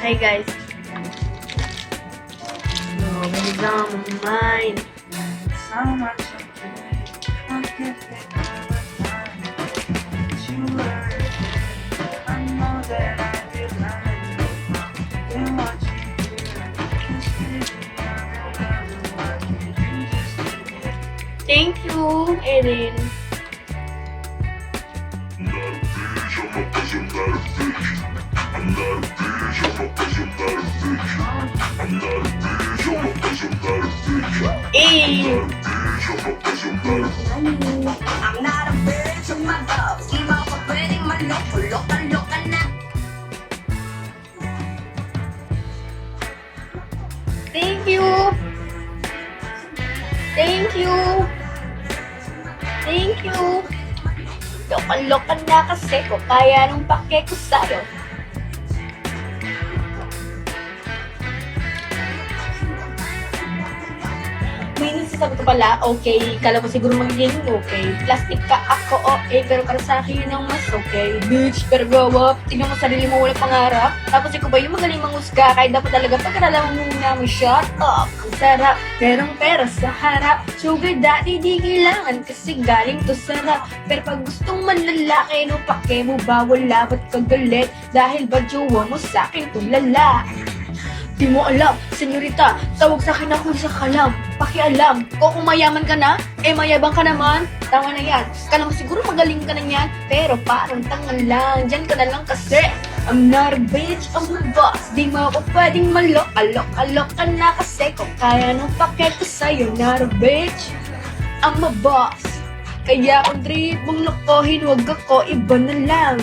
Hi guys. No, it's on my mind. So much of today, I can't think of a time that you were there. I know that I did right. And what you did, this baby, I don't know why can't you just forget? Thank you, Erin. Eh. I'm not a bitch, I'm my dog. Di ba pa pwedeng maloko, loka-loka na. Thank you. Thank you. Thank you. Lokan-lokan na kasi ko kaya nung pake ko sa'yo. May nasasabi ko pala, okay. Kala ko siguro magiging okay. Plastic ka ako, okay. Pero para sa akin ang mas okay. Bitch, pero grow up. Tingnan mo sarili mo, walang pangarap. Tapos ikaw ba yung magaling manghusga? Kahit dapat talaga pag-aralan mo muna mo, shut up. Ang sarap, merong pera sa harap. Sugar daddy, di kailangan kasi galing to sarap. Pero pag gustong manlalaki, no pake mo ba? Wala ba't kagalit? Dahil ba jowa mo sa akin tulala? Di mo alam, senyorita, tawag sa akin ako sa kalam. Pakialam, kung mayaman ka na, mayabang ka naman. Tama na yan, kala mo siguro magaling ka na yan. Pero parang tangan lang, dyan ka na lang kasi. I'm not a bitch, I'm a boss. Di mo ako pwedeng alok ka na kasi. Kung kaya nung paket ko sa'yo, not a bitch, I'm a boss. Kaya kung trip mong lokohin, wag ako, iba na lang.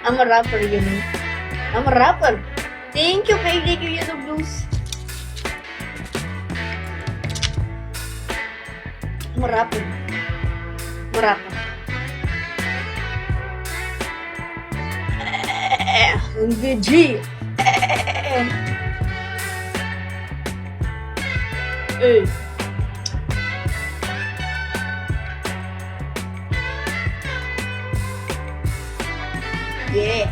I'm a rapper, you know. I'm a rapper. Thank you, Peggy, Yellow Blues. I'm a rapper. I'm a rapper. Ang good G. Hey. Yeah.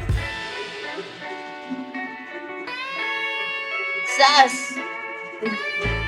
Sas!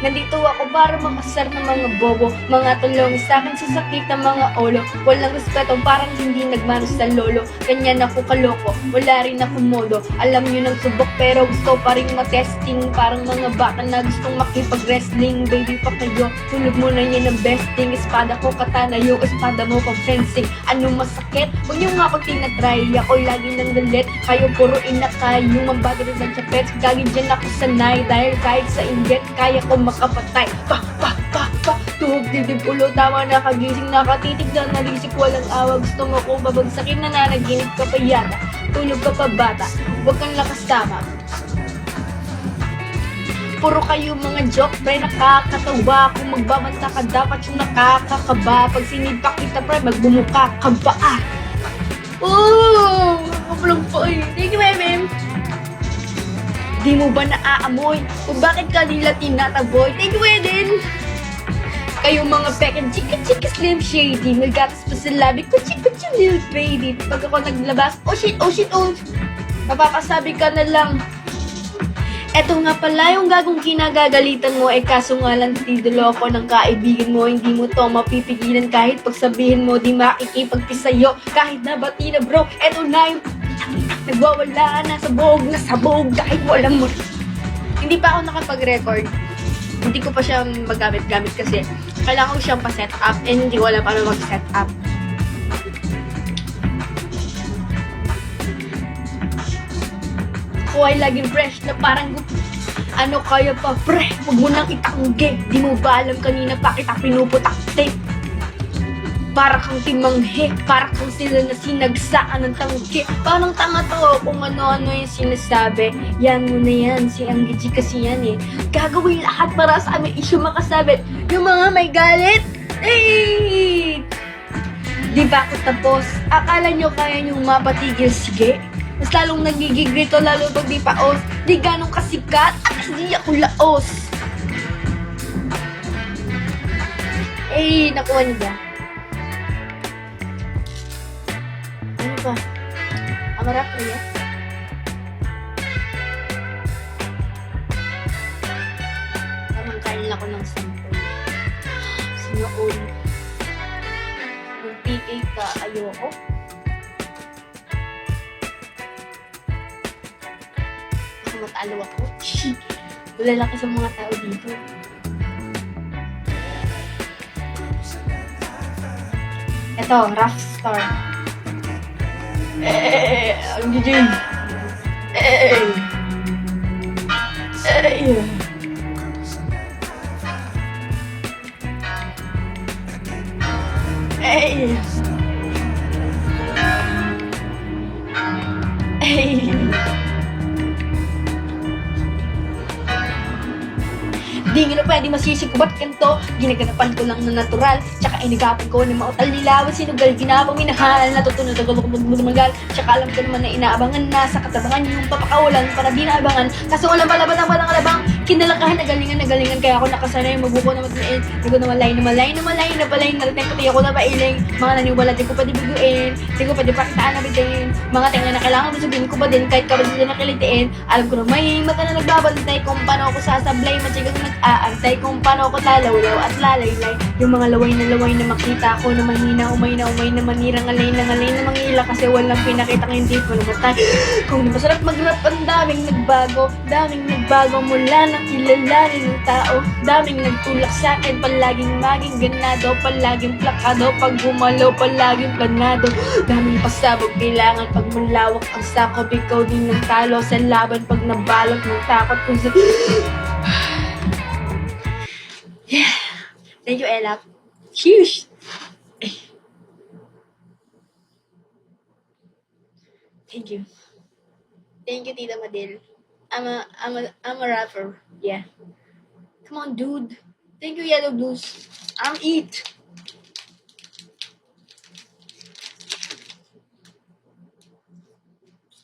Nandito ako para makasar ng mga bobo, mga tulong sa akin sa sakit ng mga olo. Walang respeto, parang hindi nagmano sa lolo. Ganyan ako kaloko, wala rin ako modo. Alam nyo ng subok pero gusto pa rin matesting. Parang mga bata na gustong makipag-wrestling. Baby pa kayo, tulog mo na yan ng besting. Espada ko katana, yung espada mo pang fencing. Anong masakit? Huwag nyo nga pag tinatry. Ako lagi ng galit, kayo puro inakay. Yung mambagay ng chapets, gagi dyan ako sanay. Dahil kahit sa inggit, kaya ko makapatay. Tuhog dibdib ulo, tama nakagising, nakatitig na nalisik, walang awa. Gusto mo kong babagsakin, nananaginip ka pa yata. Tulog ka pa bata, huwag kang lakas tama. Puro kayo mga joke, pre, nakakatawa. Kung magbabanta ka, dapat yung nakakakaba. Pag sinidpak kita, pre, magbumuka ka ba? Oh, kapalang pa eh. Thank you, ma'am. Di mo ba naaamoy? Kung bakit ka nila tinataboy? Thank you, Eden! Kayong mga pekan, chika slim shady. Naggatas pa sa labi, kuchi little baby. Pag ako naglabas, oh shit, mapapasabi ka na lang. Eto nga pala yung gagong kinagagalitan mo, kaso nga lang titulo ako ng kaibigan mo. Hindi mo to mapipigilan kahit pagsabihin mo, di makikipagpisayo. Kahit nabati na bro, eto na yung nagwawala na sabog dahil walang mo. Hindi pa ako nakapag-record. Hindi ko pa siya magamit-gamit kasi kailangan ko siyang pa-set up and hindi ko alam paano mag-set up. Ako ay laging fresh na parang ano kaya pa pre, huwag mo nang itangge. Di mo ba alam kanina pa kita pinuputak-tape? Para kang timanghe, para kang sila na sinagsaan ng tangke. Parang tanga to kung ano-ano yung sinasabi. Yan mo na yan, si Anggi kasi yan eh. Gagawin lahat para sa aming issue makasabit. Yung mga may galit, di ba ako tapos? Akala nyo kaya nyo mapatigil? Sige. Mas lalong nagigigrito lalo pag di paos. Di ganong kasikat at hindi ako laos. Ay, nakuha niyo ba? Ano ba? Amarap niya? Tamang kain ako ng sample. Sinoon. Kung PK ka, ayoko. Baka matalo ako. Lalaki sa mga tao dito. Ito, rough star. Ang giging. Di nga na pwede masisikubat kanto. Ginaganapan ko lang na natural. Tsaka inagapan ko na mautal nilawan. Sinugal, ginapang minahal. Natutunod ako magmagal. Tsaka alam ko naman na inaabangan na sa katabangan yung papakawalan para di naabangan. Kaso walang balabang alabang. Kinalakahan na galingan. Kaya ako nakasanay mabuko na matliin. Di ko na malay na palay. Narating pati ako na pailing. Mga naniwala di ko pa di biguin. Di ko pa di pakitaan na bitin. Mga tenga na kailangan mo sabihin ko pa din. Kahit kabal sila nakilitiin. Alam ko na may mata na nagbabantay. Kung paano ako sasablay. Matsigang nag-aantay. Kung paano ako talawlaw at lalaylay. Yung mga laway na makita ko na mahina. Umay na manirang alay na mangila. Kasi walang pinakitang hindi ko namatay. Kung di masarap mag-rap, ang daming nagbago mula nang kilalanin ng tao. Daming nagtulak sa akin, palaging maging ganado, palaging plakado, pag gumalaw, palaging planado. Daming pasabog, kailangan pag malawak ang sakop, ikaw din ng talo sa laban pag nabalot ng takot kung sa... Yeah. Thank you, Ella. Sheesh. Thank you. Thank you, Tita Madil. I'm a rapper. Yeah. Come on, dude. Thank you, Yellow Blues. Eat.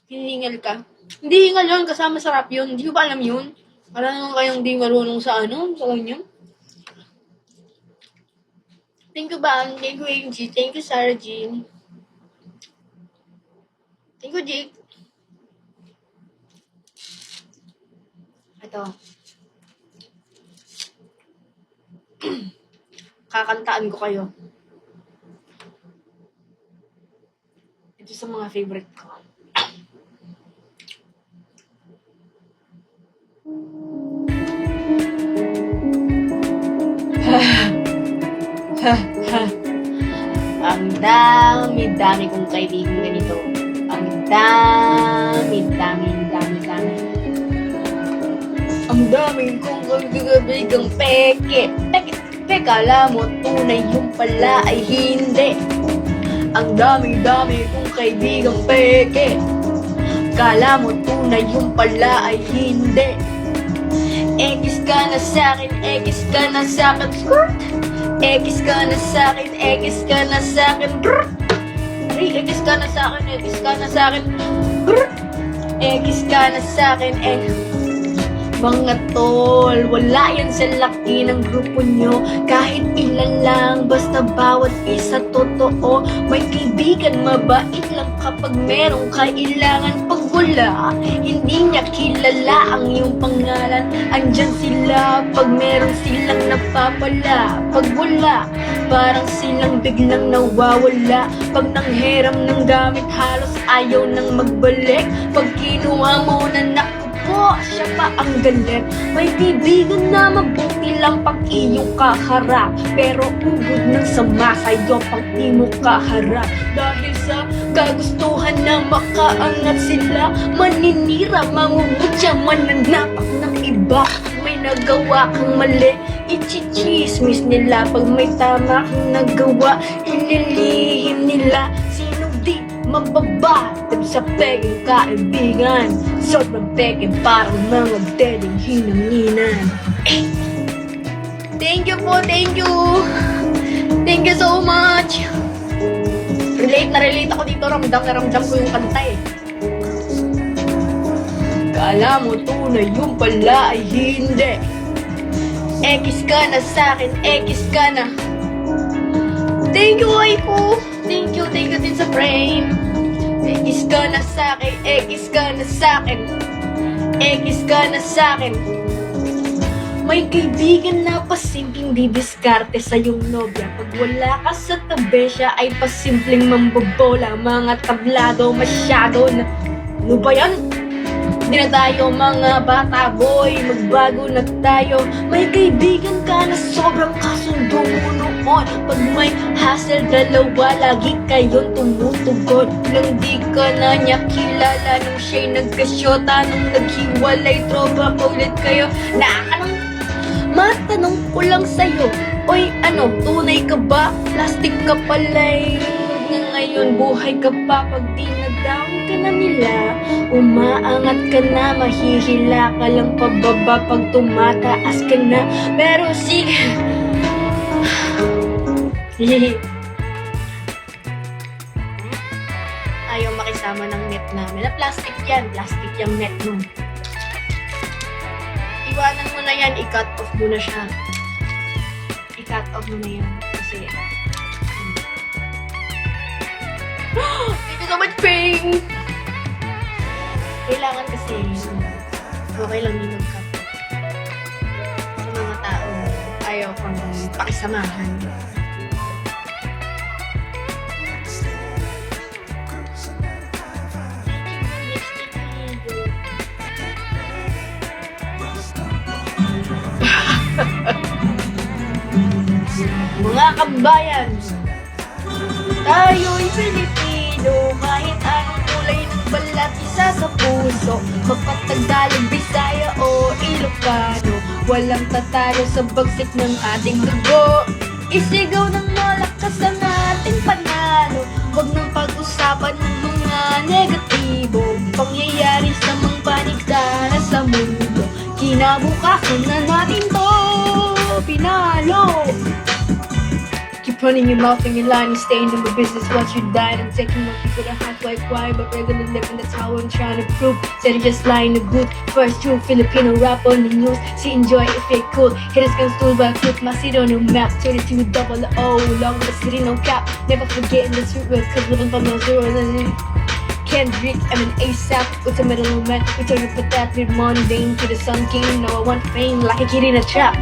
Hiningal ka. Hindi hingal yun, kasama sa rap yun. Hindi ko pa alam yun. Para naman kayong di marunong sa sa ganyan. Thank you, Bang. Thank you, Angie. Thank you, Sarah Jean. Thank you, Jake. Ito. Kakantaan ko kayo. Ito sa mga favorite ko. Ang dami kong kaibigan ganito. Ang dami. Ang daming kong kaibigang peke. Kala mo tunay yung pala ay hindi. Ang dami kong kaibigang peke. Kala mo tunay yung pala ay hindi. Ekis ka na sa'kin, ekis ka na sa'kin, skirt. Ekis ka na sa'kin, ekis ka na sa'kin, brr. Ay, ekis ka na sa'kin, ekis ka na sa'kin, brr. Ekis ka na sa'kin, Mga tol, wala yan sa laki ng grupo nyo. Kahit ilan lang, basta bawat isa totoo. May kaibigan, mabait lang kapag merong kailangan. Pag wala, hindi niya kilala ang iyong pangalan. Andyan sila pag meron silang napapala. Pag wala, parang silang biglang nawawala. Pag nanghiram ng gamit, halos ayaw nang magbalik. Pag kinuha mo na naku po, siya pa ang galit. May kaibigan na mabuti lang pag iyong kaharap, pero ugod ng sama sa'yo pag di mo kaharap. Dahil sa kagustuhan na makaangat sila, maninira, mangungutya, mananapak ng iba. May nagawa kang mali, ichichismis nila. Pag may tama kang nagawa, ililihim nila. Sino di mababatag sa peging kaibigan? Sobrang peging parang mga dedeng hinanginan. Thank you po, thank you. Thank you so much. Relate ako dito, ramdam ko yung kanta eh. Kala mo tunay yung pala ay hindi. Ekis ka na sa'kin, ekis ka na. Thank you, waifu. Thank you din sa frame. Ekis ka na sa'kin, ekis ka na sa'kin. Ekis ka na sa'kin. May kaibigan na pasimpleng didiskarte sa iyong nobya. Pag wala ka sa tabi, siya ay pasimpleng mambobola. Mga tablado masyado na... Ano ba yan? Di na tayo mga bata boy, magbago na tayo. May kaibigan ka na sobrang kasundo mo noon. Pag may hassle, dalawa lagi kayong tumutugon. Nang di ka na niya kilala, nung siya'y nagkasyota, nung naghiwalay, tropa ko ulit kayo. Matanong ko lang sa'yo, oy ano, tunay ka ba? Plastic ka pala'y na ngayon, buhay ka pa pag dinadown ka na nila. Umaangat ka na, mahihila ka lang pababa pag tumataas ka na. Pero sige. Ayaw makisama ng net namin. Na plastic yung net mo. Iwanan mo na yan, i-cut off mo na siya. I-cut off mo na yan. Kasi, thank you so much, Ping! Kailangan kasi, okay lang din mag-cut off. Sa mga tao, ayaw kang pakisamahan. Mga kabayan, tayo'y Pilipino, kahit anong kulay ng balat, isa sa puso. Mapagtagalog, Bisaya o Ilocano, walang tatalo sa bagsik ng ating dugo. Isigaw ng malakas ang ating panalo, huwag nang pag-usapan ng mga negatibo. Pangyayari sa mga panikdara sa mundo, kinabukasan na natin to pinalo. Keep running your mouth and your line and staying in the business once you died and taking more people to half white quiet but regular living, that's how I'm trying to prove. Said just lying the good. First true Filipino rap on the news. See enjoy if it cool. Hitters can stool but put my seat on the map. 32 double O long the city no cap. Never forgetting the street words cause living from those zeros and Kendrick, I'm an ASAP with a middleman. We turn up with that with mundane to the sun king. No, I want fame like a kid in a trap.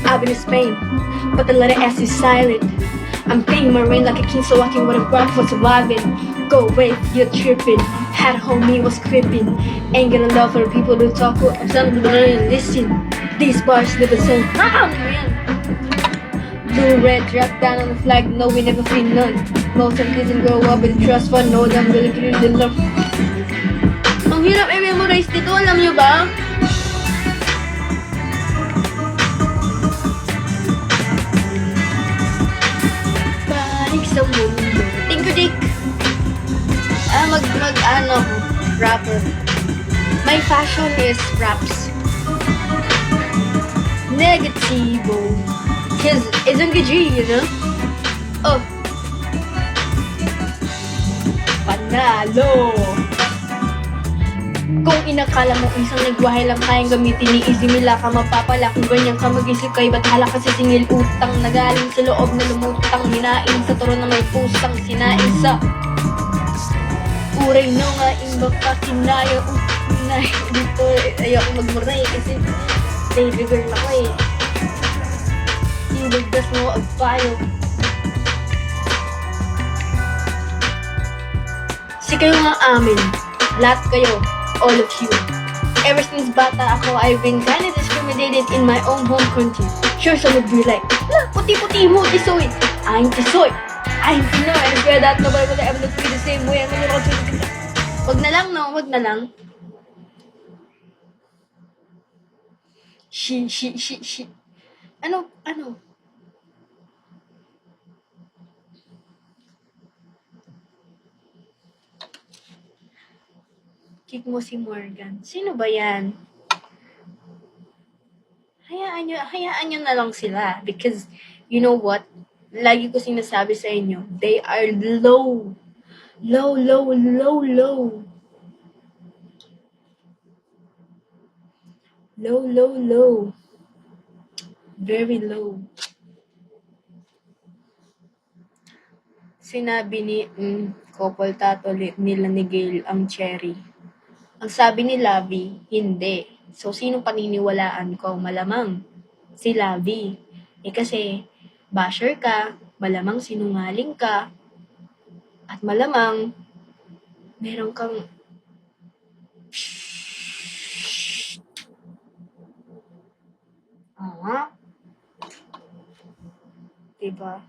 I've been to Spain, but the letter S is silent. I'm paying my rain like a king, so I can wear a brown for surviving. Go away, you're tripping. Had a homie was crippin'. Ain't gonna love for the people who talk. I'm telling them to listen. These bars never sing. Man. Blue red drop down on the flag. No, we never feel none. Most of kids grow up with trust fund. No, them really good in love. Ang hirap i-memorize dito, alam nyo ba? Sa mundo. Thank you, Dick. Rapper. My fashion is raps. Negativo. Cause isn't good, you know? Oh. Panalo. Kung inakala mo isang nagwahe lang kayang gamitin ni Easy Mila ka mapapala. Kung ganyan ka mag-isip kay ba't hala ka sa singil utang na galing sa loob na lumutang. Hinain sa turo na may pusang sinain sa uray no nga imbak ka sinaya utinay dito. Ayoko magmuray kasi baby girl ako eh. Ibagdas mo agpayo. Si kayo nga amin, lahat kayo, all of you. Ever since bata ako, I've been kinda discriminated in my own home country. Sure, some would be like, puti-puti mo, tisoy. I'm tisoy. I'm Pinoy. I swear that nobody will ever look at me the same way. Wag na lang, no? Wag na lang. She. Ano? Kick mo si Morgan. Sino ba yan? Hayaan nyo na lang sila. Because, you know what? Lagi ko sinasabi sa inyo, they are low. Low. Low. Very low. Sinabi ni couple tato nila ni Gail ang cherry. Ang sabi ni Lavi, hindi. So, sinong paniniwalaan ko? Malamang si Lavi. Kasi, basher ka, malamang sinungaling ka, at malamang meron kang nga. Diba?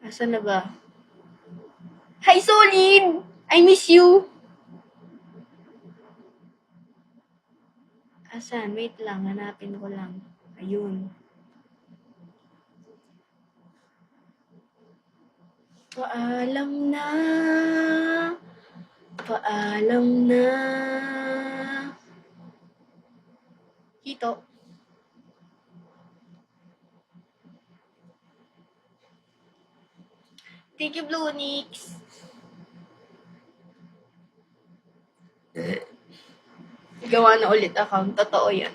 Asan na ba? Hi, Solid! I miss you! Asan? Wait lang, hanapin ko lang. Ayun. Paalam na. Paalam na. Hito. Thank you, Blue Nix. Gawa na ulit account. Totoo yan.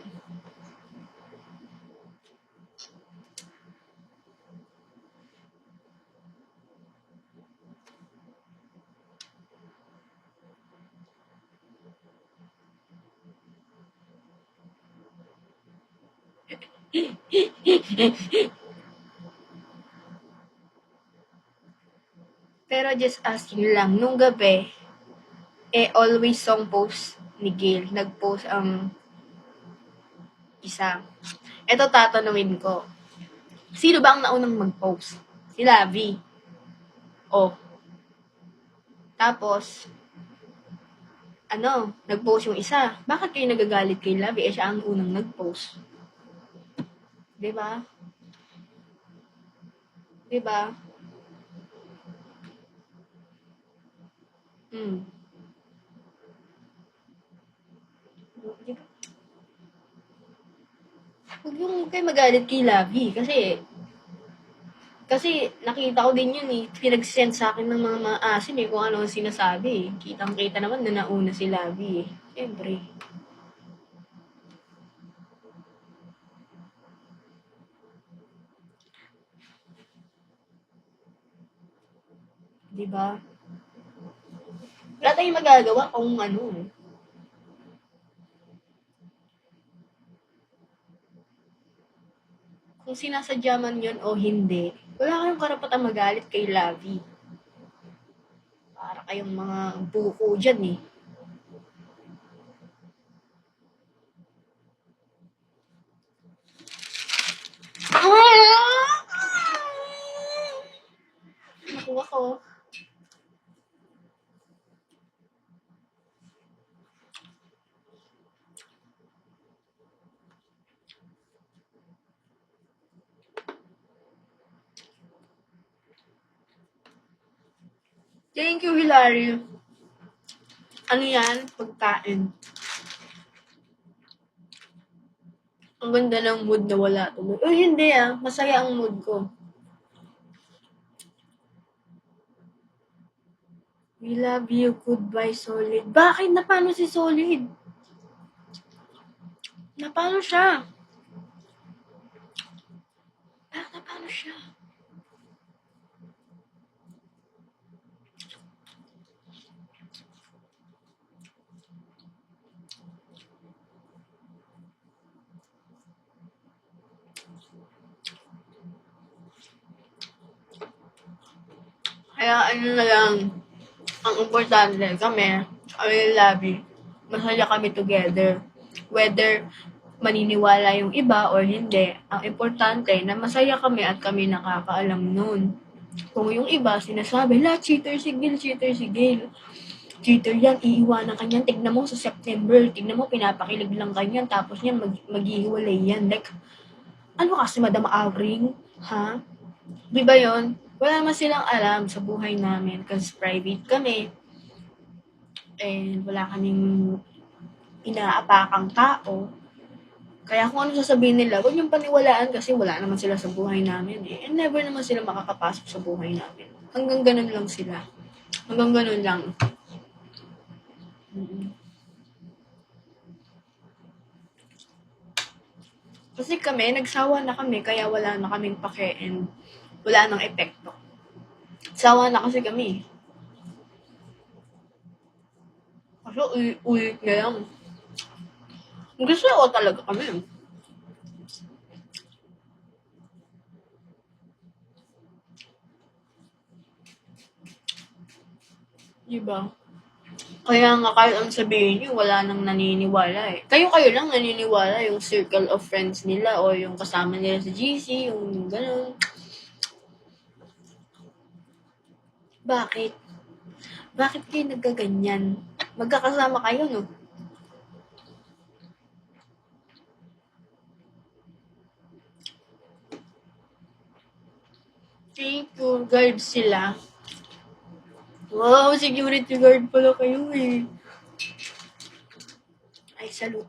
Pero just asking lang, nung gabi, always song post ni Gail. Nag-post ang isa. Ito tatanungin ko. Sino ba ang naunang mag-post? Si Lavi. Oh. Tapos, nag-post yung isa. Bakit kayo nagagalit kay Lavi? Siya ang unang nag-post. Diba? Diba? Huwag kayo magalit kay Lavi. Kasi nakita ko din yun eh. Pinag-send sa akin ng mga maasin eh kung ano ang sinasabi eh. Kitang-kita naman na nauna si Lavi eh. Siyempre. Diba? Wala tayong magagawa kung ano. Kung sinasadya man yun o hindi, wala kayong karapatang magalit kay Lavi. Para kayong mga buko dyan eh. Nakuha ko. Thank you, Hilary. Ano yan? Pagkain. Ang ganda ng mood na wala tuloy. Hindi ah. Masaya ang mood ko. We love you. Goodbye, Solid. Bakit? Napano si Solid? Napano siya? Napano siya? Kaya ano na lang, ang importante kami Lavi, masaya kami together. Whether maniniwala yung iba or hindi, ang importante na masaya kami at kami nakakaalam nun. Kung yung iba sinasabi, cheater si Gail. Cheater yan, iiwanan ka niyan. Tignan mo sa September, tignan mo pinapakilig lang kanyan, tapos yan maghihiwalay yan. Like, ano kasi Madam Avring? Ha? Di ba yun? Wala naman silang alam sa buhay namin kasi private kami. And wala kaming inaapakang tao. Kaya kung ano sasabihin nila, huwag niyong paniwalaan kasi wala naman sila sa buhay namin eh. And never naman sila makakapasok sa buhay namin. Hanggang ganun lang sila. Hanggang ganun lang. Kasi kami, nagsawa na kami, kaya wala na kaming pake and wala nang epekto. Sawa na kasi kami. Kasi ulit na lang. Gusto ko talaga kami. Diba? Kaya nga kahit ang sabihin nyo, wala nang naniniwala eh. Kayo lang naniniwala yung circle of friends nila o yung kasama nila sa GC, yung gano'n. Bakit? Bakit kayo nagkaganyan? Magkakasama kayo, no? Secure guard sila. Wow, security guard pala kayo eh. Ay, salute.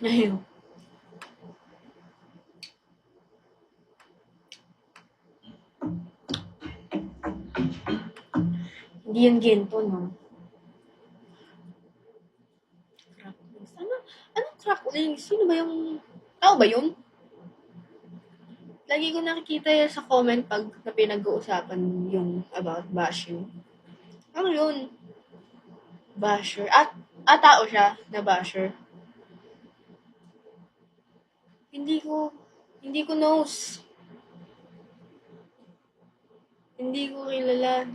Ayun. Hindi yung ginto, no? Cracklings. Anong cracklings? Sino ba yung... Tao ba yun? Lagi ko nakikita yan sa comment pag na pinag-uusapan yung about bashing. Ano yun? Basher. Tao siya na basher. Hindi ko knows. Hindi ko kilala.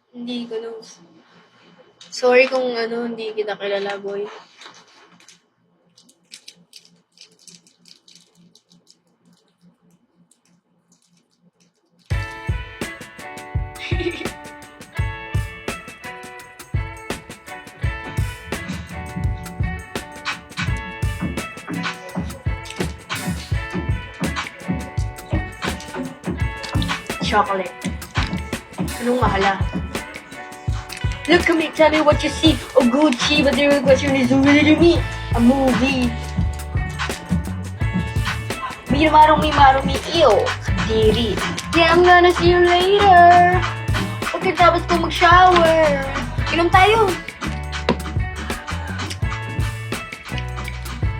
Hindi ko knows. Sorry kung hindi kita kilala, boy. Chocolate. Anong mahala? Look at me, tell me what you see. Oh, Gucci, but the real question is who really me? A movie. Mi marumi, ew. Kadiri. Yeah, I'm gonna see you later. Pagkatapos ko mag-shower. Inom tayo.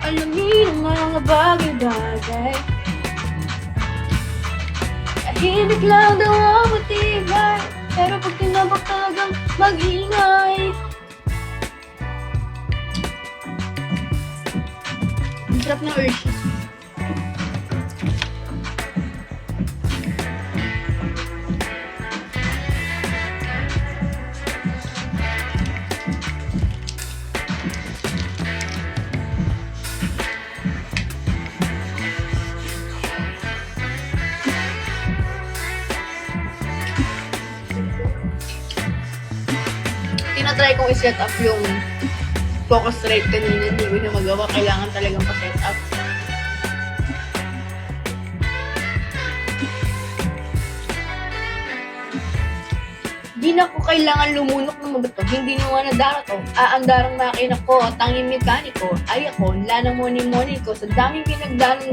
Alamin ang mga bagay-bagay. Tahimik lang daw ang matibay. Pero pag tinabak talagang mag-ingay. Ang sarap ng Hershey's. Tinatry kong i-set up yung focus rate kanina, hindi ko na magawa. Kailangan talagang pa-set up. Di na ko kailangan lumunok ng mabato. Hindi na nga nadara to. Aandarang makina ko, tanging mekaniko. Ay ako, lanang money ko. Sa daming pinagdaan,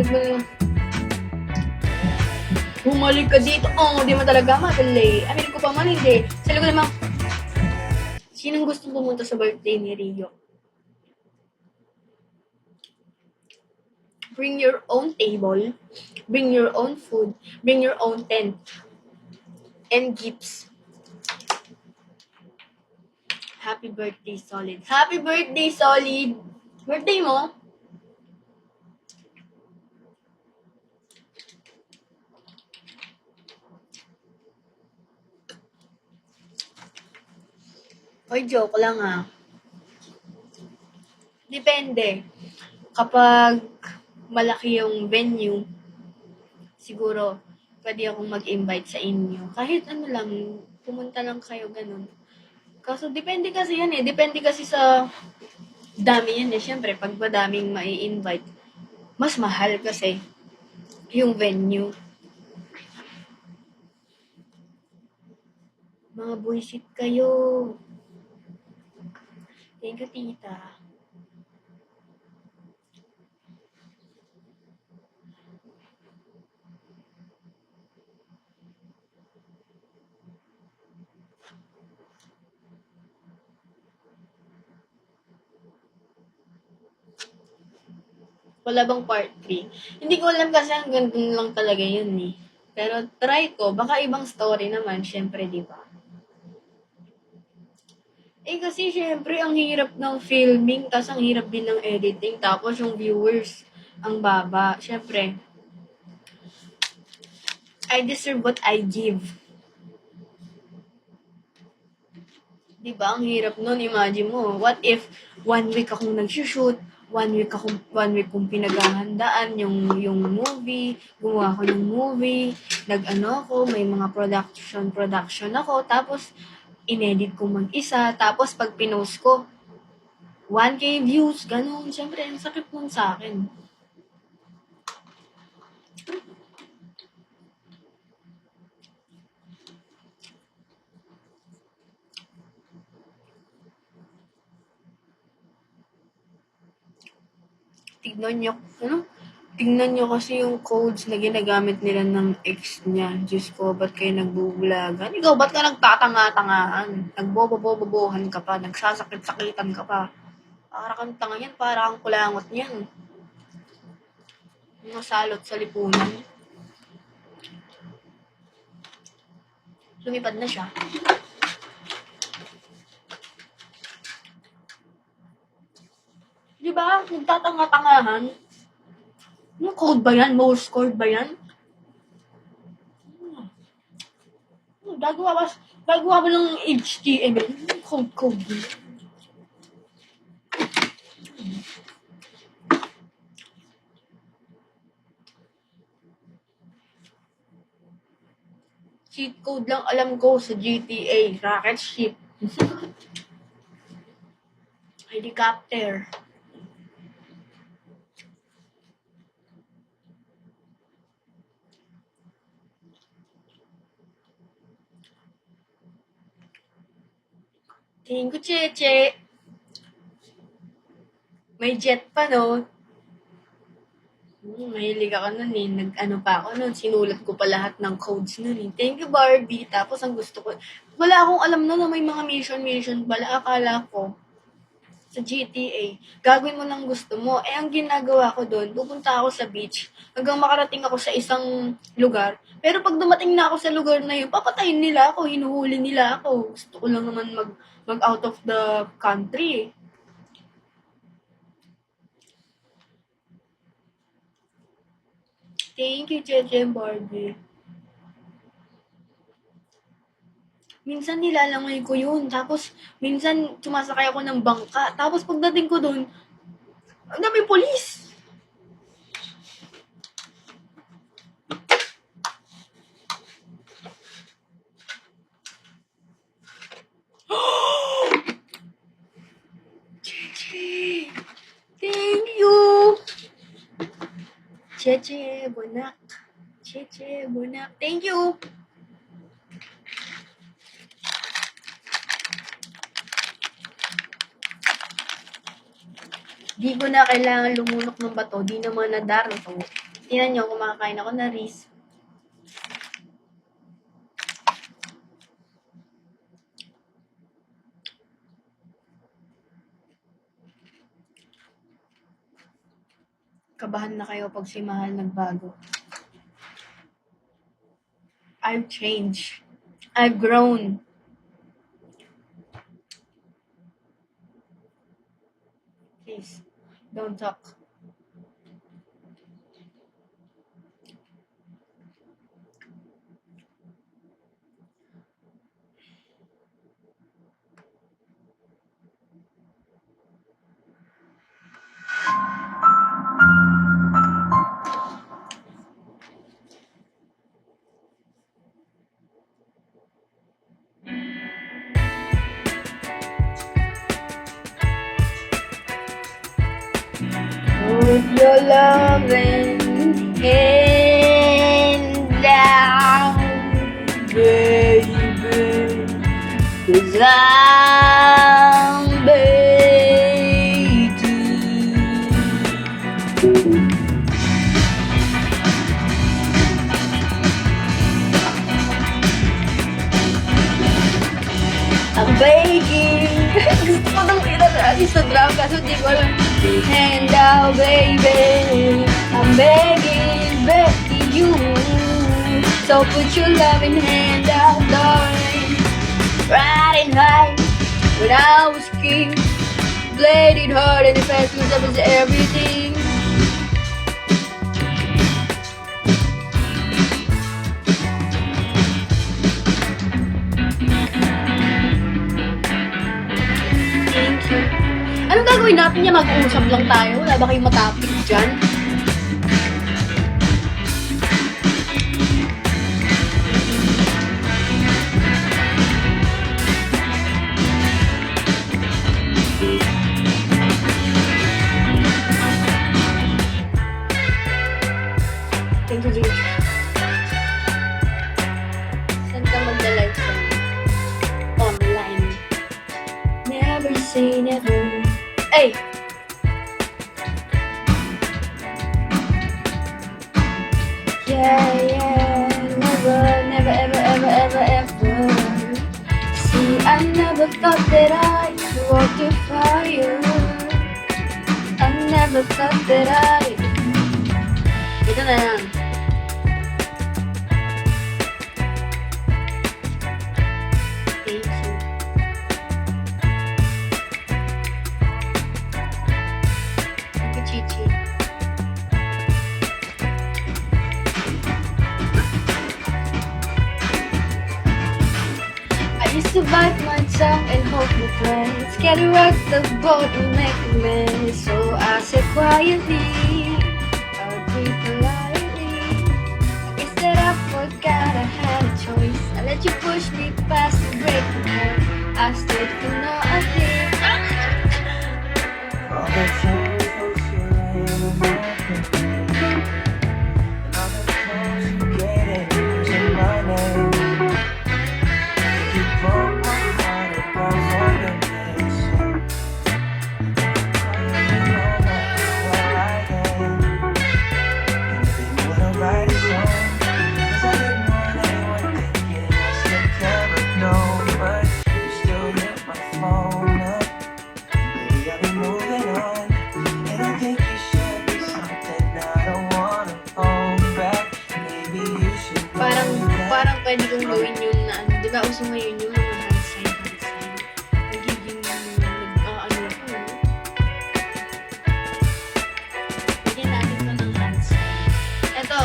bumalik ka dito. Oh, di mo talaga madali. Amin ko pa man hindi. Sa lugar naman, sinong gustong pumunta sa birthday ni Rio? Bring your own table, bring your own food, bring your own tent, and gifts. Happy birthday, Solid. Happy birthday, Solid! Birthday mo? Oy, joke lang ah. Depende. Kapag malaki yung venue, siguro pwede akong mag-invite sa inyo. Kahit ano lang, pumunta lang kayo, ganun. Kaso depende kasi yan eh. Depende kasi sa dami yan eh. Siyempre, pag madaming mai-invite, mas mahal kasi yung venue. Mga buwisit kayo. Thank you, tita. Wala bang part 3? Hindi ko alam kasi hanggang dun lang talaga yun eh. Pero try ko, baka ibang story naman, syempre, di ba? Eh kasi syempre, ang hirap ng filming, tas ang hirap din ng editing, tapos yung viewers, ang baba. Syempre, I deserve what I give. Di ba? Ang hirap nun. Imagine mo, what if 1 week akong nag-shoot, 1 week kong pinaghahandaan yung movie, gumawa ko ng movie, nag-ano ako, may mga production ako, tapos inedit ko mag-isa, tapos pag pinost ko, 1K views, ganun. Siyempre, ang sakit nun sa akin. Tignan nyo kasi yung codes na ginagamit nila ng ex niya. Diyos ko, ba't kayo nagbubulagan? Ikaw, ba't ka nagtatanga-tangahan? Nagbobobobobohan ka pa, nagsasakit-sakitan ka pa. Para kang tanga yan, para kang kulangot niyan. Masalot sa lipunan. Lumipad na siya. Di ba? Nagtatanga-tangahan. Yung code ba yan? Morse code ba yan? Gagawa ba ng HTML? Code. Cheat code lang alam ko sa GTA. Rocket ship. Helicopter. Tingin ko, Cheche. May jet pa, no? Mahilig ako nun eh. Nag-ano pa ako nun. Sinulat ko pa lahat ng codes nun eh. Thank you, Barbie. Tapos ang gusto ko, wala akong alam nun na may mga mission pala. Akala ko, sa GTA, gagawin mo ng gusto mo. Eh, ang ginagawa ko doon, pupunta ako sa beach, hanggang makarating ako sa isang lugar. Pero pag dumating na ako sa lugar na yun, papatayin nila ako, hinuhuli nila ako. Gusto ko lang naman mag out of the country eh. Thank you, Cheche and Barbie. Minsan nilalangoy ko yun. Tapos, minsan sumasakay ako ng bangka. Tapos pagdating ko doon, ang daming polis. Cheche! Thank you! Cheche, bunak. Cheche, bunak. Thank you! Di ko na kailangan lumunok ng bato. Di naman nadaro to. Tingnan nyo, kumakain ako na Reese. Kabahan na kayo pag si Mahal nagbago. I've changed. I've grown. Please, don't talk. Put your loving hand down, baby, 'cause I'm waiting. Ang begging. Gusto ko nang inarali sa drum kaso di ko alam. And now, baby, I'm begging you. So put your loving hand out, darling. Riding high when I was king. Bladed hard and the fast was everything. Thank you. Anong gagawin natin niya? Mag-uusap lang tayo? Wala ba kayong matapik dyan? Thank you, Jake. Saan ka magda-live sa online? Never say never. Ay! Yeah, never, never, ever, ever, ever, ever. See, I never thought that I could walk through fire. I never thought that I. Ito na yan. Thank you. Thank you, Chichi. I used to bite my tongue and hold my breath. Scared to rock the boat and make a mess. So I said quietly, I'll breathe politely. I guess that I forgot I had a choice. I let you push me past and break my heart. I stayed for nothing. All the times you lay in my bed, all the times you get it, using my name. You broke my heart, it goes on your face. You know that where I am. And if you wanna write a song, 'cause I didn't want anyone thinking I still care, but no, but you still hit my phone up. Maybe I've been moving on, and I think you should be something I don't wanna hold back. Maybe you should know that. Parang pwede kong gawin yun na, ano, di ba uso ngayon yung mga hand sign. Nagiging, ano ko, no? Bigyan natin to ng hand sign. Ito,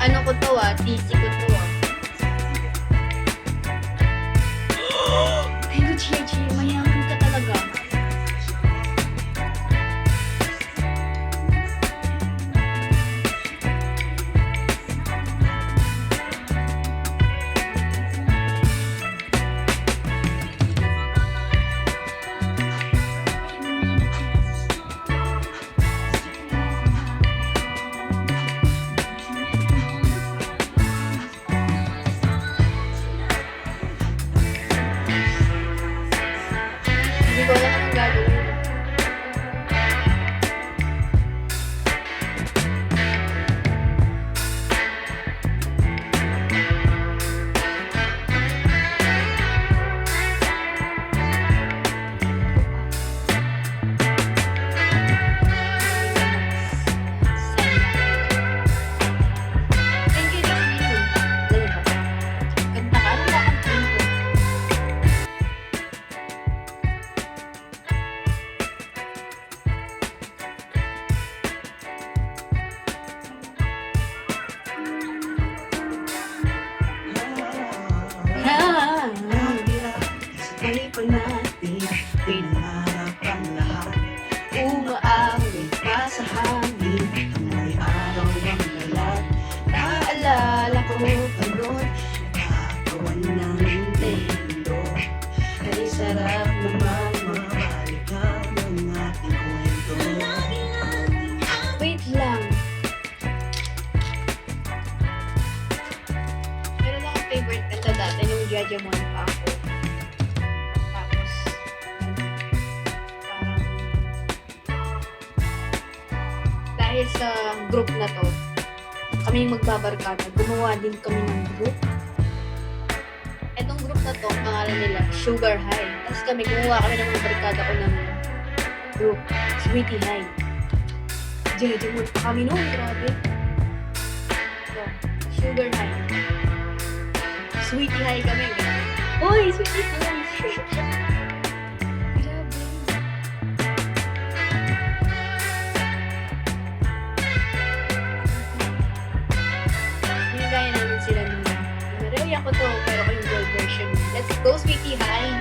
ano ko to TC ko to Ay, no, Chichi, mayaman ka talaga. Hindi ko alam anong gagawin. Thank you, Jasmine. Dali ba? Ganda ka. Ano ba ang tingin ko? Sabay pa natin, pinangarap ang lahat. Umaawit pa sa hangin. Amoy araw ang lalat. Naalala ko pa noon. Nakakawan ng mundo. Ay sarap naman mabalikan ang ating kwento. Wait lang. Meron lang akong favorite kanta dati nung Jajamon pa ako. Tapos, parang, dahil sa group na to, kami yung magbabarkada, gumawa din kami ng group. Etong group na to, ang pangalan nila, Sugar High. Tapos kami, gumawa kami ng mga barkada ko ng group, Sweetie High. Jeje mo pa kami noon, grabe. So, Sugar High. Sweetie High kami, grabe. Uy, Sweetie High! Grabe. Hinigaya namin sila nung Maria ko to, pero ko yung girl version. Let's go, Sweetie High!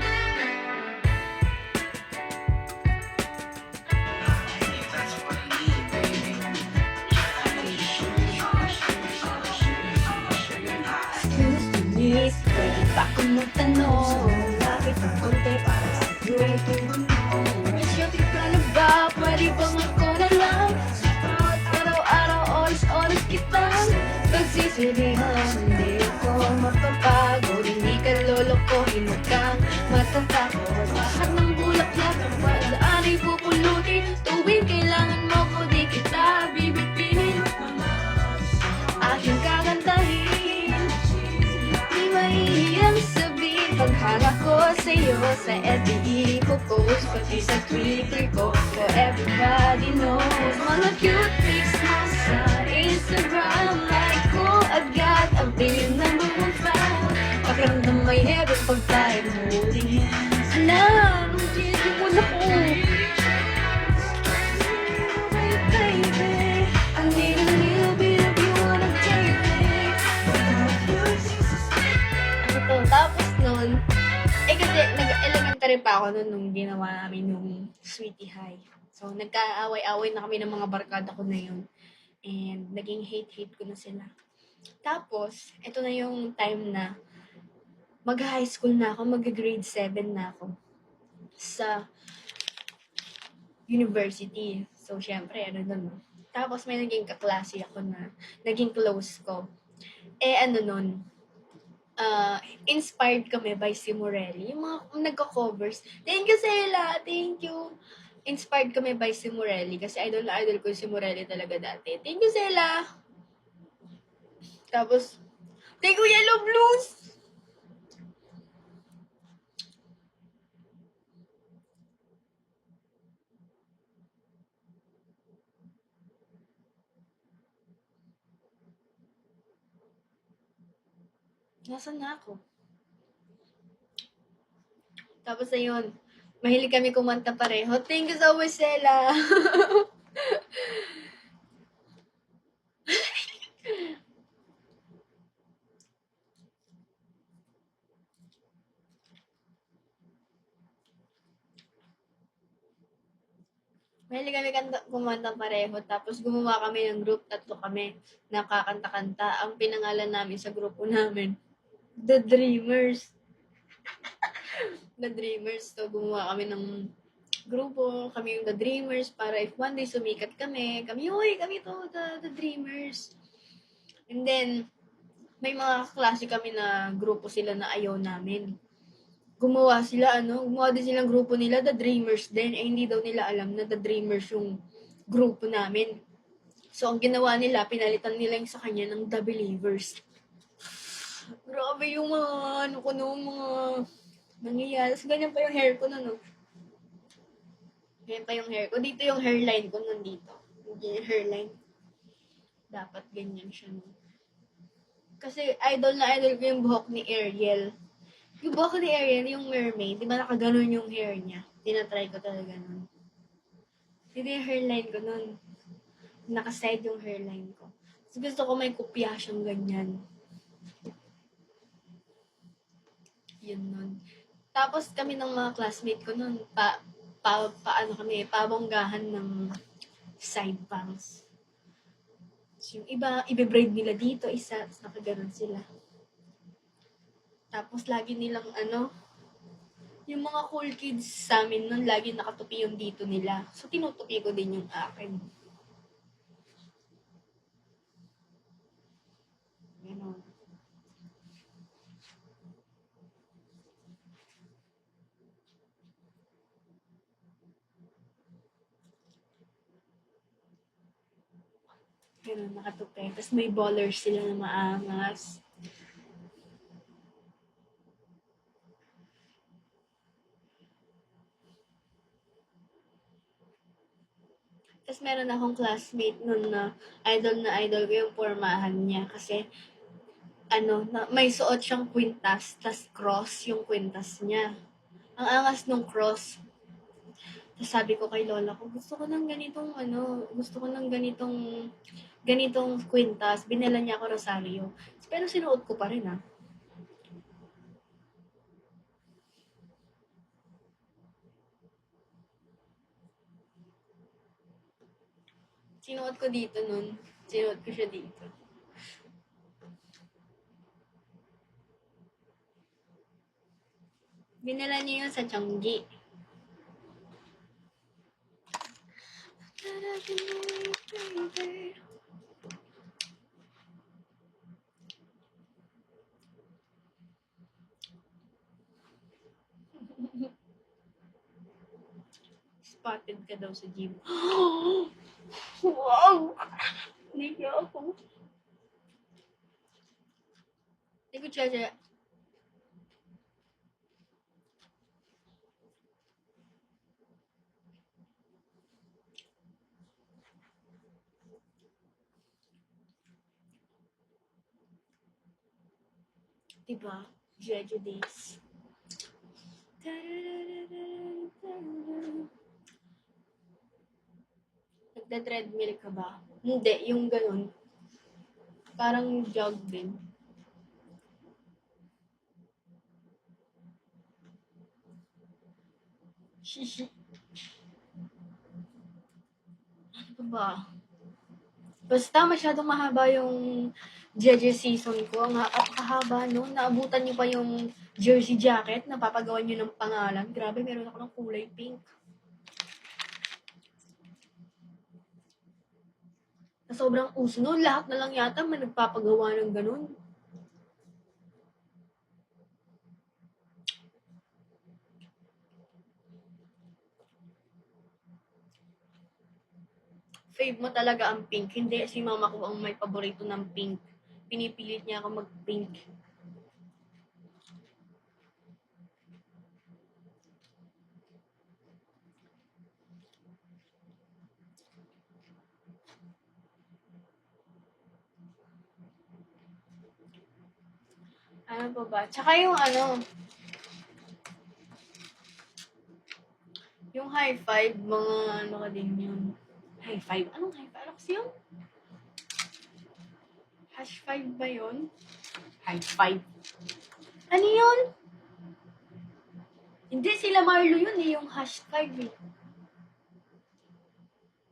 Excuse me, pwede ba akong magtanong? Bakit ang konti para sa Isyotin ka na ba? Pwede bang ako na lang? Bawat araw-araw, oras-oras kitang pagsisilihan. Hindi ako mapapagod, hindi ka lolokohin, huwag kang matatakot. Lahat ng bulaklak ang padaan ay pupulutin. Tuwing kailangan mo ko, di kita bibitinin. Aking kakantahin, di mahihiyang sabihin. Paghanga ko sa'yo sa FB, ipopost pati sa Twitter ko, so everybody knows. Mga cute pics mo sa Instagram, like ko agad ang feeling ng buong fan. Pakiramdam may heaven pag tayo holding hands. Alam, hindi mo na ko. Baby, I need a little bit of you wanna take me. Ito, tapos nun, kasi nag-elementary pa ako nun nung ginawa namin yung Sweetie High. So, nagkaaway-away na kami ng mga barkada ko na yun. And naging hate-hate ko na sila. Tapos, ito na yung time na mag-high school na ako, mag-grade 7 na ako sa university. So, syempre, ano nun, no? Tapos, may naging kaklase ako na naging close ko. Inspired kami by si Morelli. Yung mga nagko-covers. Thank you, Sela! Thank you! Inspired kami by si Morelli kasi idol na idol ko si Morelli talaga dati. Thank you, Sela! Tapos, thank you, Yellow Blues! Nasaan na ako? Tapos ayun, mahilig kami kumanta pareho. Thank you so much, Sela! Mahilig kami kumanta pareho. Tapos gumawa kami ng group, 3 kami. Nakakanta-kanta. Ang pinangalan namin sa grupo namin, The Dreamers. The Dreamers. So, gumawa kami ng grupo. Kami yung The Dreamers para if one day sumikat kami, kami to, the Dreamers. And then, may mga klase kami na grupo sila na ayaw namin. Gumawa din silang grupo nila, The Dreamers din. Hindi daw nila alam na The Dreamers yung grupo namin. So, ang ginawa nila, pinalitan nila yung sa kanya ng The Believers. Grabe yung mga, mga nangyayari. So, ganyan pa yung hair ko no. Ganyan pa yung hair ko. Dito yung hairline ko nun dito. Yung hairline. Dapat ganyan siya no. Kasi idol na idol ko yung buhok ni Ariel. Yung buhok ni Ariel, yung mermaid, di ba nakaganon yung hair niya? Tinatry ko talaga nun. Dito yung hairline ko nun. Nakaside yung hairline ko. So, gusto ko may kopya siyang ganyan. Yun nun. Tapos kami ng mga classmate ko nun, pabonggahan ng side bangs. So, yung iba, ibe-braid nila dito, isa, tapos nakaganon sila. Tapos lagi nilang yung mga cool kids sa amin nun, lagi nakatupi yung dito nila. So, tinutupi ko din yung akin. Ganon. Ganon, nakatupi. Tapos may ballers sila na maangas. Tapos meron akong classmate nun na idol ko yung pormahan niya. Kasi, may suot siyang kwintas, tas cross yung kwintas niya. Ang angas nung cross. Tapos sabi ko kay lola ko, gusto ko ng ganitong kwintas. Binila niya ako Rosario. Pero sinuot ko pa rin Sinuot ko dito nun. Sinuot ko siya dito. Binila niya yun sa Changi. Spotted ka daw sa gym. Wow! Hindi ako. Hindi ko siya. Diba? Jeju days. Nagda-treadmill ka ba? Hindi, yung ganun. Parang jog din. Shishi. Ano pa ba? Basta masyadong mahaba yung Jeju season ko. Ang kahaba no. Naabutan niyo pa yung jersey jacket na papagawan niyo ng pangalan. Grabe, meron ako ng kulay pink. Na sobrang uso no. Lahat na lang yata may nagpapagawa ng ganun. Fave mo talaga ang pink. Hindi, si mama ko ang may paborito ng pink. Pinipilit niya ako mag-pink. Ano pa ba? Tsaka yung yung high five, mga ano ka din yun. High five? Anong high five? Ano kasi yun? Hash five ba yun? High five. Ano yun? Hindi, sila Marlo yun yung hash five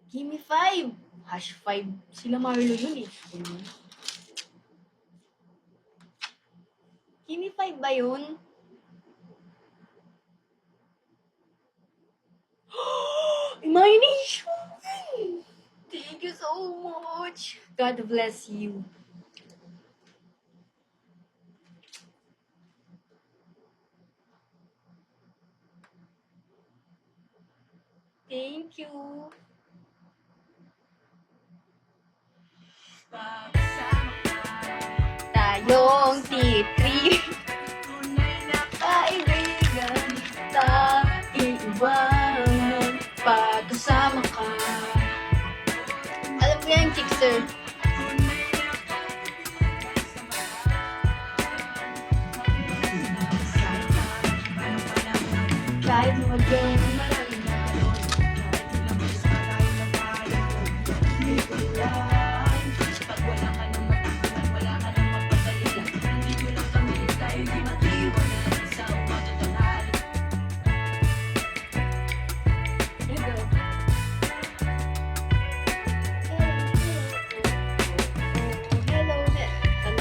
Gimme five. Hash five. Sila Marlo yun Gimme five ba yun? Imagination! Thank you so much. God bless you. Thank you. Tayong titri. Kaibigan, iiwanan pagkasama ka. Alam ko yan, Chickser. Kahit maging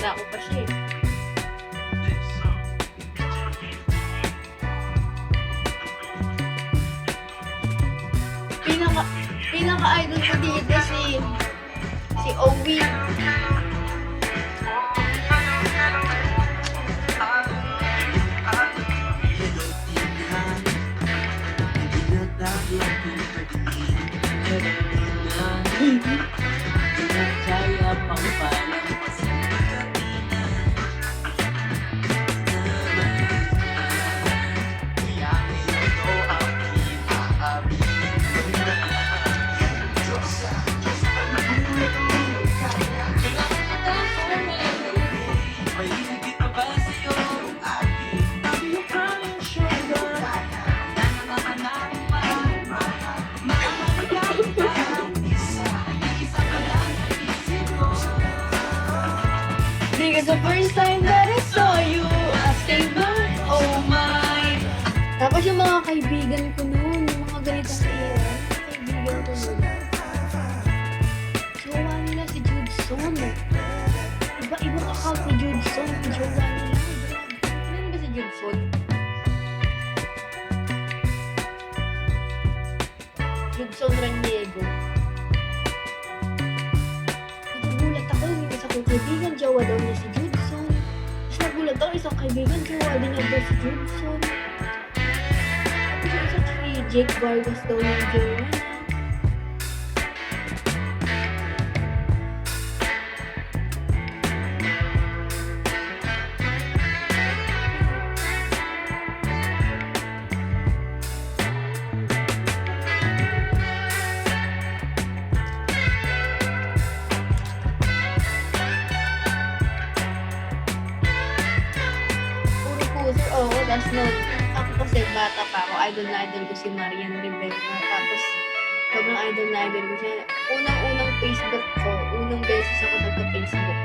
tanda ko pa siya Pinaka-idol ko dito si Owi. first time that I saw you, I say my, oh my. Tapos yung mga kaibigan ko noon, yung mga ganitong era, kaibigan ko noon. Jowa nila si Judson. Iba-ibang account ni Judson, jowa nila. Ano ba si Judson? Judson Raniego. Nagulat ako yung isa kong kaibigan, jowa daw niya si Judson. Tapos nagulat ako, isang kaibigan, jowa din niya daw si Judson. Tapos yung isa si Jake Vargas daw niya jowa niya. Oo, tapos nun, ako kasi bata pa ako, idol na idol ko si Marian Rivera. Tapos, sobrang idol na idol ko siya. Unang-unang Facebook ko, unang beses ako nagka-Facebook.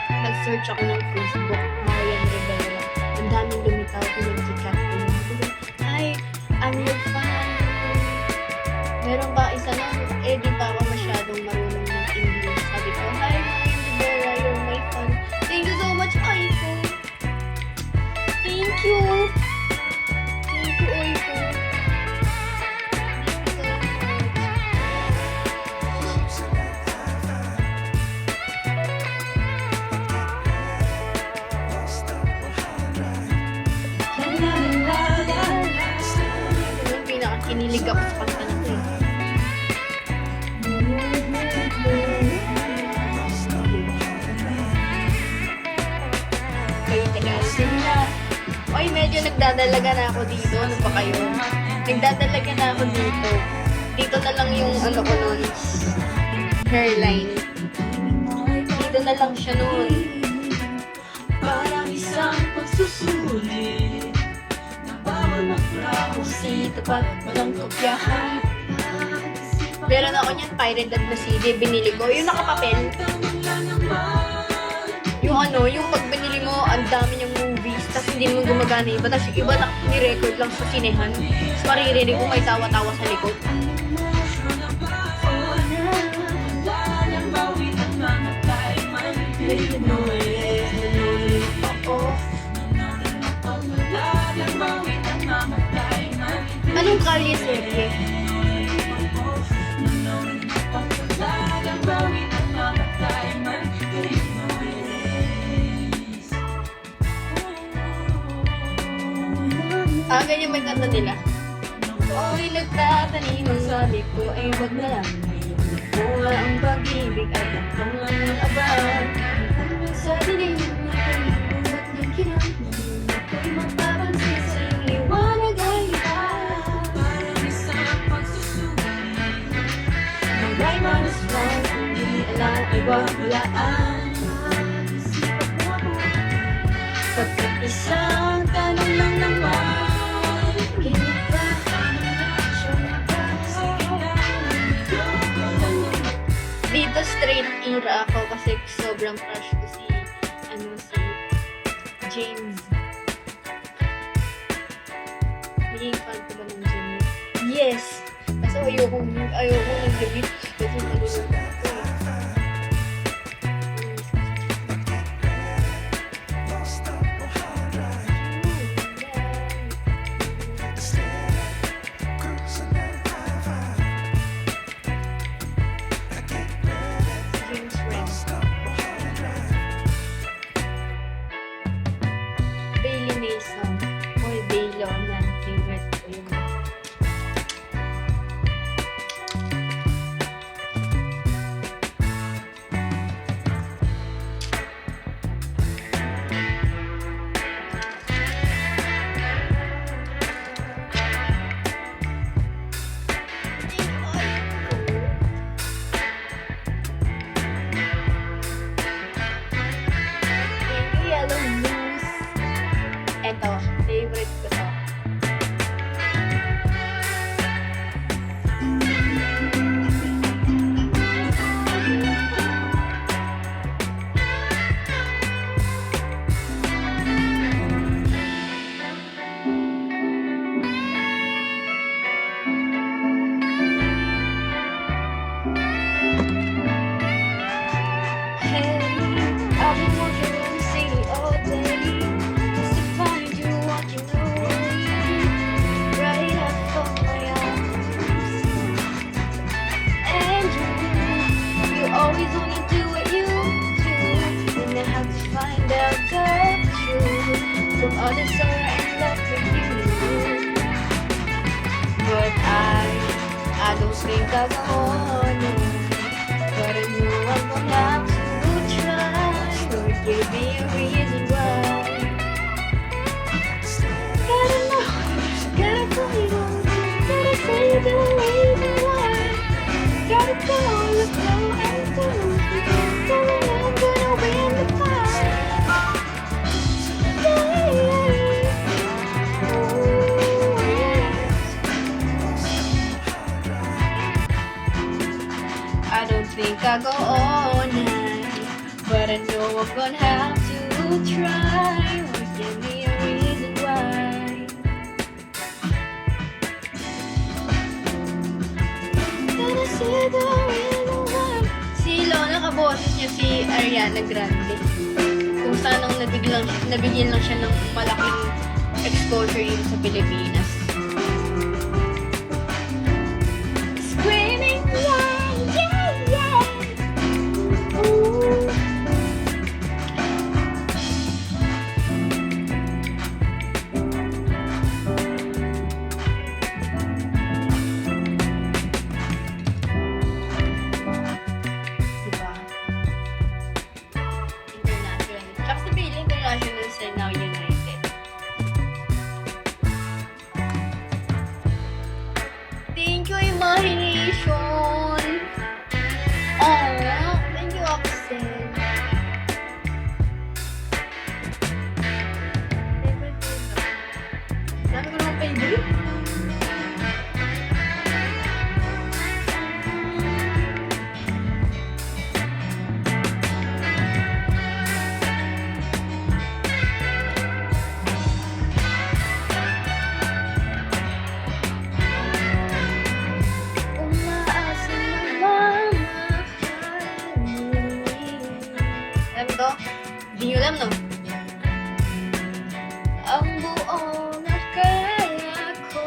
Nag-search ako ng Facebook, Marian Rivera. Ang daming lumitaw ko yung chat ko. Hi, I'm your fan. Meron ba isa na, di pa ako masyadong marunong ng English. Sabi ko, hi, Marian Rivera, you're my fan. Thank you so much, Aiko. Thank you! Thank you, Oiko. Yung pinaka-kinilig ako sa kanta na ito eh. Kayo tagal na. Oy, medyo nagdadalaga na ako dito. Ano ba kayo? Nagdadalaga na ako dito. Dito na lang yung ano ko nun. Hairline. Dito na lang siya nun. Parang isang pagsusulit na bawal magpramusi, tapat walang kopyahan. Meron ako niyan, pirated na CD. Binili ko. Yung nakapapel. Yung ano, yung pag binili mo, ang dami niyang movies, tapos hindi mo gumagana iba, tapos yung iba ni-record lang sa sinehan, tapos maririnig ko may tawa-tawa sa likod. Anong kalye serye? Ganyan may kanta nila. Ako'y nagtatanim, ang sabi ko ay wag na lang. Mula ang pag-ibig at ang pangalang abang. Sa dilim na kanilong ba't niyang kinang. Ako'y magpapansin sa iyong liwanag ay iba. Parang isang pagsusulit Ang right man is wrong, kung di alam ay wawalaan. Isipan mo ako Pagkat isang tanong lang naman. Dito straight era ako kasi sobrang crush ko si James. Naging fan ko ba ng James? Yes! Kasi ayoko nag-debut kasi nalulungkot ako eh. James Friend. Bailey Mason. Or Bailon na favorite ko yun. so in love with you. But I don't think I'll go on. But I know I'm gonna have to try. Lord, give me a reason why. Gotta know, gotta find out, gotta say the reason why. Gotta go, let's go and do it. Going I'm gonna win the fight. Yeah, yeah. Ooh, yeah. I don't think I'll go all night, but I know I'm gonna have to try. Lord, give me a reason why. Gotta say the reason why. Si Lona, kaboses niya si Ariana Grande. Kung saan nang nabigyan lang siya ng malaking exposure yun sa Pilipinas. Screaming, yeah, yeah, yeah. Ooh. Diba? International. Tsaka si Billie, international sa Now United. Thank you, Imagination! Oh, thank you, Axel. Dami ko naman favorite. Umaasa na mamakanin. Alam mo to? Hindi nyo alam, no? Ang buong akala ko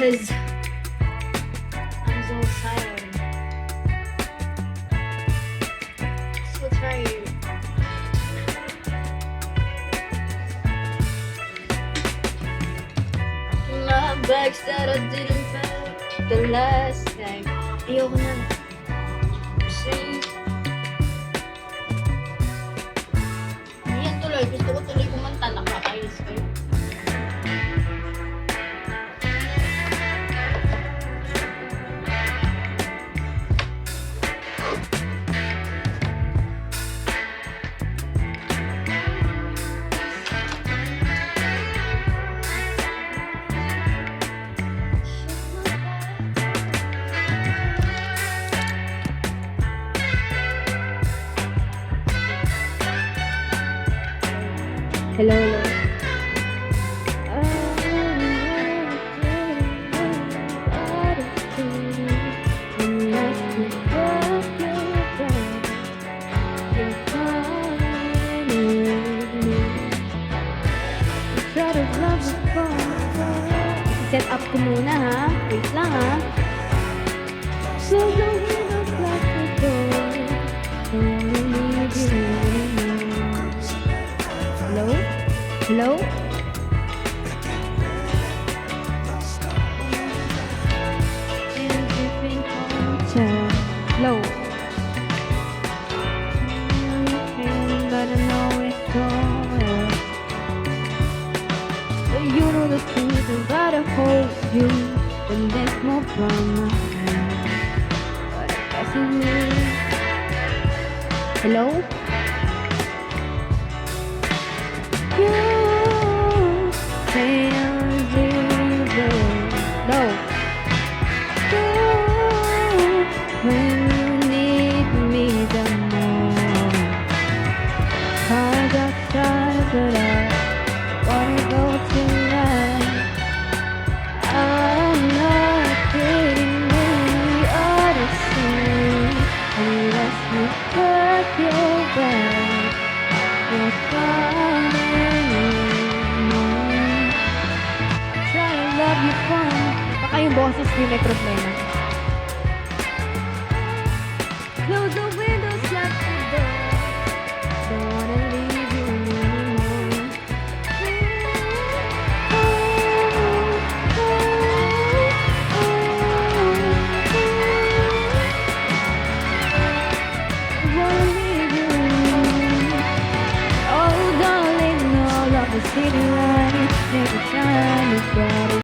Cause I'm so tired. So tired. My bags that I didn't pack the last time. Ayoko na. Kasi yan tuloy. Gusto ko tuloy kumanta. Nakakainis kayo. Hello, hello. Set up ko muna ha. Wait lang ha. So hello? Hello? Hello? But I know it's going. So you know the truth, I gotta hold you when there's no drama. But I guess it is. Hello? You say I'm leaving. No. You, when you need me the most. Cars outside, but I wanna go tonight. I'm not kidding, we ought to see. Unless you cut your back, you're coming in. Try to love you fun. Baka yung boses ko yung may problema. Close the windows, shut the door. Don't wanna leave you anymore. Wanna leave you anymore. Oh, darling, all of the city lights never shine as bright as